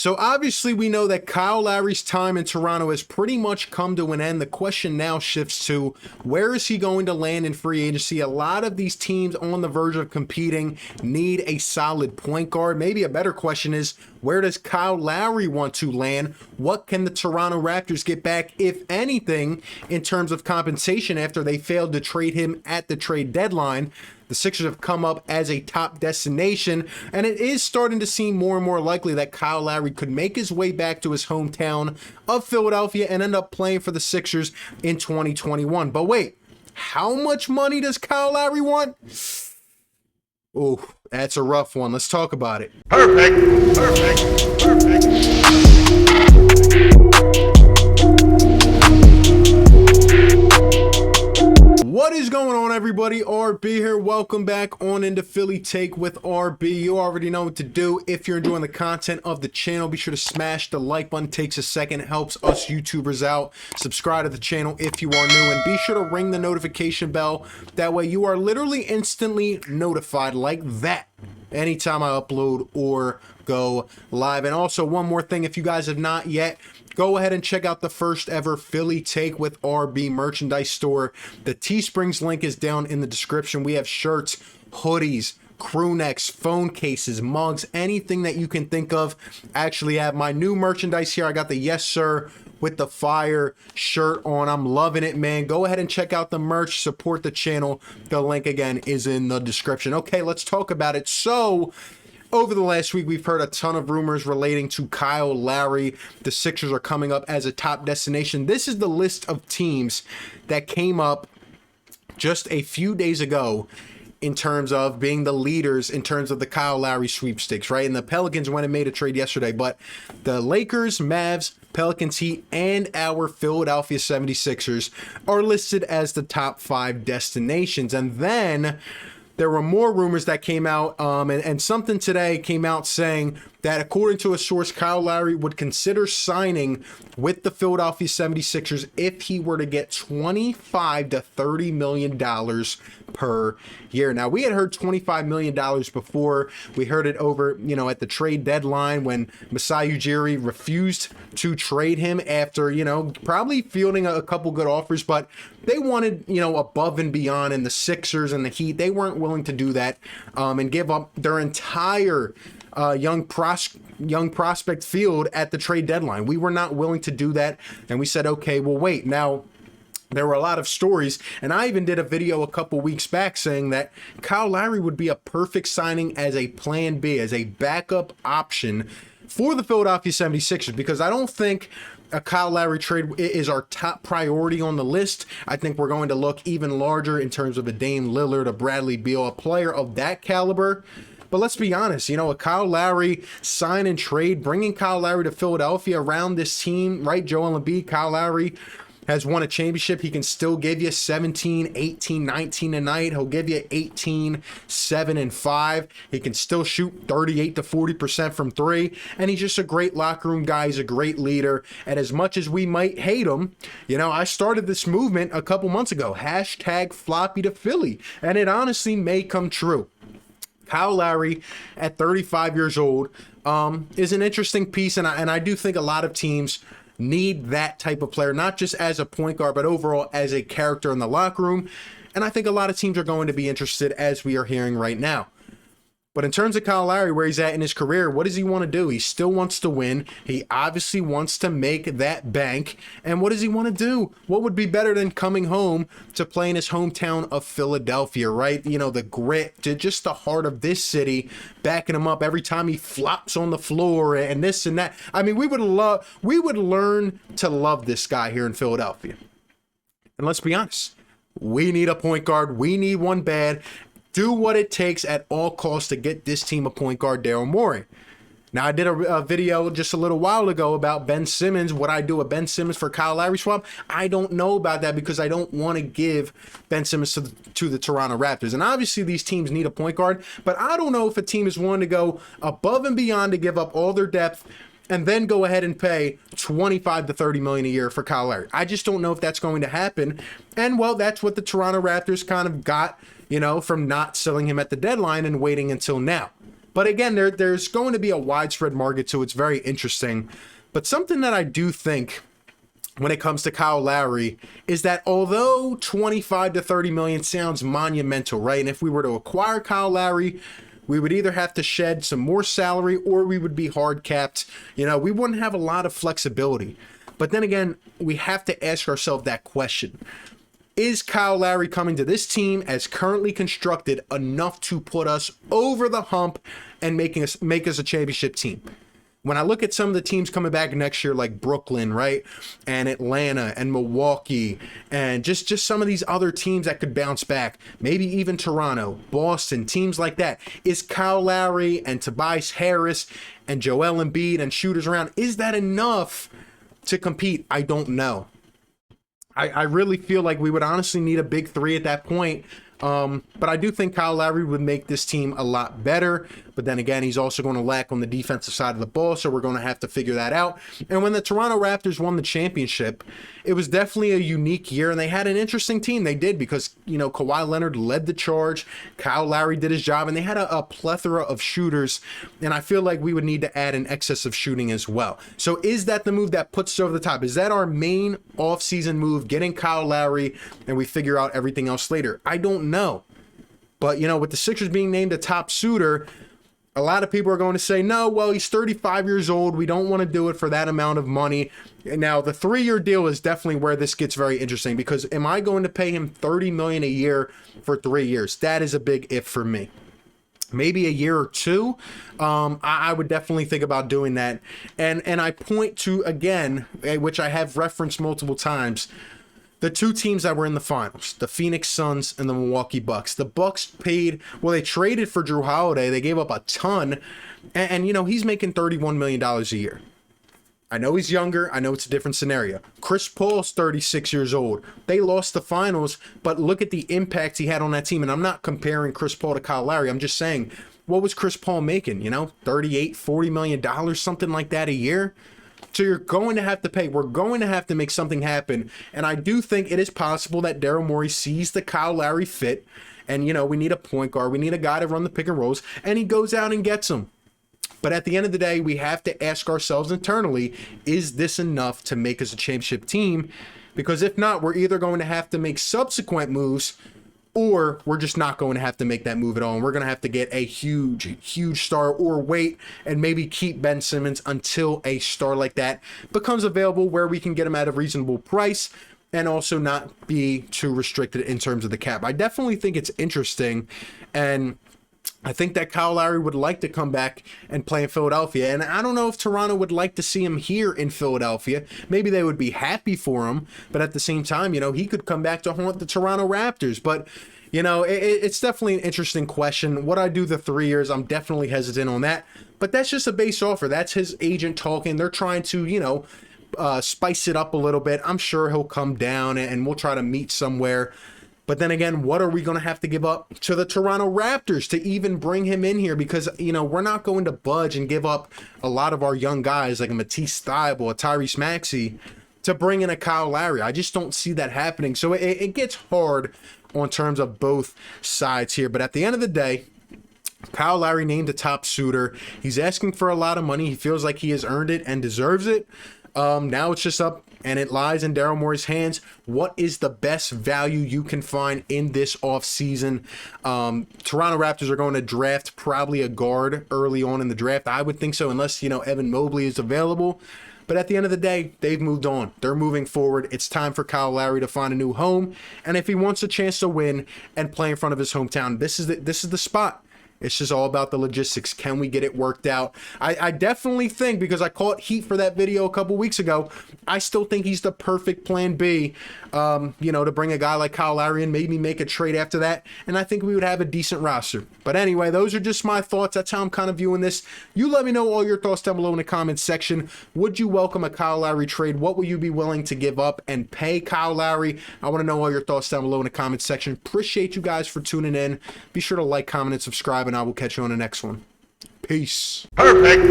So obviously we know that Kyle Lowry's time in Toronto has pretty much come to an end. The question now shifts to where is he going to land in free agency? A lot of these teams on the verge of competing need a solid point guard. Maybe a better question is, where does Kyle Lowry want to land? What can the Toronto Raptors get back, if anything, in terms of compensation after they failed to trade him at the trade deadline? The Sixers have come up as a top destination, and it is starting to seem more and more likely that Kyle Lowry could make his way back to his hometown of Philadelphia and end up playing for the Sixers in 2021. But wait, how much money does Kyle Lowry want? Oh, that's a rough one. Let's talk about it. Perfect. What is going on, everybody? RB here. Welcome back on into Philly Take with RB. You already know what to do. If you're enjoying the content of the channel, be sure to smash the like button. Takes a second, helps us YouTubers out. Subscribe to the channel if you are new, and be sure to ring the notification bell. That way you are literally instantly notified like that anytime I upload or go live. And also, one more thing, if you guys have not yet, go ahead and check out the first ever Philly Take with RB merchandise store. The Teesprings link is down in the description. We have shirts, hoodies, crew necks, phone cases, mugs, anything that you can think of. I actually have my new merchandise here. I got the Yes Sir with the fire shirt on. I'm loving it, man. Go ahead and check out the merch, support the channel. The link again is in the description. Okay, let's talk about it. So over the last week, we've heard a ton of rumors relating to Kyle Lowry. The Sixers are coming up as a top destination. This is the list of teams that came up just a few days ago in terms of being the leaders in terms of the Kyle Lowry sweepstakes, right? And the Pelicans went and made a trade yesterday, but the Lakers, Mavs, Pelicans, Heat, and our Philadelphia 76ers are listed as the top 5 destinations. And then there were more rumors that came out, and something today came out saying that according to a source, Kyle Lowry would consider signing with the Philadelphia 76ers if he were to get $25 to $30 million per year. Now, we had heard $25 million before. We heard it over, at the trade deadline when Masai Ujiri refused to trade him after, probably fielding a couple good offers, but they wanted, above and beyond, and the Sixers and the Heat, they weren't willing to do that and give up their entire young prospect field at the trade deadline. We were not willing to do that, and we said, okay, well, wait. Now, there were a lot of stories, and I even did a video a couple weeks back saying that Kyle Lowry would be a perfect signing as a plan B, as a backup option for the Philadelphia 76ers, because I don't think a Kyle Lowry trade is our top priority on the list. I think we're going to look even larger in terms of a Dame Lillard, a Bradley Beal, a player of that caliber. But let's be honest, a Kyle Lowry sign and trade, bringing Kyle Lowry to Philadelphia around this team, right? Joel Embiid, Kyle Lowry has won a championship. He can still give you 17, 18, 19 a night. He'll give you 18, 7, and 5. He can still shoot 38 to 40% from 3. And he's just a great locker room guy. He's a great leader. And as much as we might hate him, I started this movement a couple months ago. Hashtag floppy to Philly. And it honestly may come true. Kyle Lowry at 35 years old is an interesting piece, and I do think a lot of teams need that type of player, not just as a point guard, but overall as a character in the locker room. And I think a lot of teams are going to be interested, as we are hearing right now. But in terms of Kyle Lowry, where he's at in his career, what does he want to do? He still wants to win. He obviously wants to make that bank. And what does he want to do? What would be better than coming home to play in his hometown of Philadelphia, right? The grit, just the heart of this city, backing him up every time he flops on the floor and this and that. I mean, we would learn to love this guy here in Philadelphia. And let's be honest, we need a point guard. We need one bad. Do what it takes at all costs to get this team a point guard, Daryl Morey. Now, I did a video just a little while ago about Ben Simmons. Would I do a Ben Simmons for Kyle Lowry swap? I don't know about that because I don't want to give Ben Simmons to the Toronto Raptors. And obviously, these teams need a point guard, but I don't know if a team is willing to go above and beyond to give up all their depth and then go ahead and pay $25 to $30 million a year for Kyle Lowry. I just don't know if that's going to happen. And, well, that's what the Toronto Raptors kind of got, from not selling him at the deadline and waiting until now. But again, there's going to be a widespread market, so it's very interesting. But something that I do think when it comes to Kyle Lowry is that although 25 to 30 million sounds monumental, right? And if we were to acquire Kyle Lowry, we would either have to shed some more salary or we would be hard capped. You know, we wouldn't have a lot of flexibility. But then again, we have to ask ourselves that question. Is Kyle Lowry coming to this team as currently constructed enough to put us over the hump and make us a championship team? When I look at some of the teams coming back next year, like Brooklyn, right, and Atlanta and Milwaukee, and just some of these other teams that could bounce back, maybe even Toronto, Boston, teams like that, is Kyle Lowry and Tobias Harris and Joel Embiid and shooters around, is that enough to compete? I don't know. I really feel like we would honestly need a big three at that point. But I do think Kyle Lowry would make this team a lot better. But then again, he's also going to lack on the defensive side of the ball, so we're going to have to figure that out. And when the Toronto Raptors won the championship, it was definitely a unique year, and they had an interesting team. They did, because, you know, Kawhi Leonard led the charge, Kyle Lowry did his job, and they had a plethora of shooters, and I feel like we would need to add an excess of shooting as well. So is that the move that puts us over the top? Is that our main offseason move, getting Kyle Lowry, and we figure out everything else later? I don't know. But, you know, with the Sixers being named a top suitor, a lot of people are going to say, no, well, he's 35 years old. We don't want to do it for that amount of money. Now, the 3-year deal is definitely where this gets very interesting, because am I going to pay him $30 million a year for 3 years? That is a big if for me. Maybe a year or two, I would definitely think about doing that. And I point to, again, which I have referenced multiple times, the two teams that were in the finals, the Phoenix Suns and the Milwaukee Bucks. The Bucks paid, well, they traded for Drew Holiday. They gave up a ton. And you know, he's making $31 million a year. I know he's younger. I know it's a different scenario. Chris Paul's 36 years old. They lost the finals, but look at the impact he had on that team. And I'm not comparing Chris Paul to Kyle Lowry. I'm just saying, what was Chris Paul making? You know, $40 million, something like that a year. So you're going to have to pay. We're going to have to make something happen. And I do think it is possible that Daryl Morey sees the Kyle Lowry fit. And, you know, we need a point guard. We need a guy to run the pick and rolls. And he goes out and gets them. But at the end of the day, we have to ask ourselves internally, is this enough to make us a championship team? Because if not, we're either going to have to make subsequent moves, or we're just not going to have to make that move at all. And we're going to have to get a huge star, or wait and maybe keep Ben Simmons until a star like that becomes available, where we can get him at a reasonable price and also not be too restricted in terms of the cap. I definitely think it's interesting. And I think that Kyle Lowry would like to come back and play in Philadelphia. And I don't know if Toronto would like to see him here in Philadelphia. Maybe they would be happy for him. But at the same time, you know, he could come back to haunt the Toronto Raptors. But, you know, it's definitely an interesting question. What I do the 3 years, I'm definitely hesitant on that. But that's just a base offer. That's his agent talking. They're trying to, you know, spice it up a little bit. I'm sure he'll come down and we'll try to meet somewhere. But then again, what are we going to have to give up to the Toronto Raptors to even bring him in here? Because, you know, we're not going to budge and give up a lot of our young guys like a Matisse Thybulle, a Tyrese Maxey, to bring in a Kyle Lowry. I just don't see that happening. So it gets hard on terms of both sides here. But at the end of the day, Kyle Lowry named a top suitor. He's asking for a lot of money. He feels like he has earned it and deserves it. Now it's just up, and it lies in Daryl Morey's hands. What is the best value you can find in this offseason? Toronto Raptors are going to draft probably a guard early on in the draft. I would think so, unless, you know, Evan Mobley is available. But at the end of the day, they've moved on. They're moving forward. It's time for Kyle Lowry to find a new home. And if he wants a chance to win and play in front of his hometown, this is the spot. It's just all about the logistics. Can we get it worked out? I definitely think, because I caught heat for that video a couple weeks ago, I still think he's the perfect plan B, you know, to bring a guy like Kyle Lowry in, maybe make a trade after that, and I think we would have a decent roster. But anyway, those are just my thoughts. That's how I'm kind of viewing this. You let me know all your thoughts down below in the comments section. Would you welcome a Kyle Lowry trade? What will you be willing to give up and pay Kyle Lowry? I want to know all your thoughts down below in the comments section. Appreciate you guys for tuning in. Be sure to like, comment, and subscribe, and I will catch you on the next one. Peace. Perfect.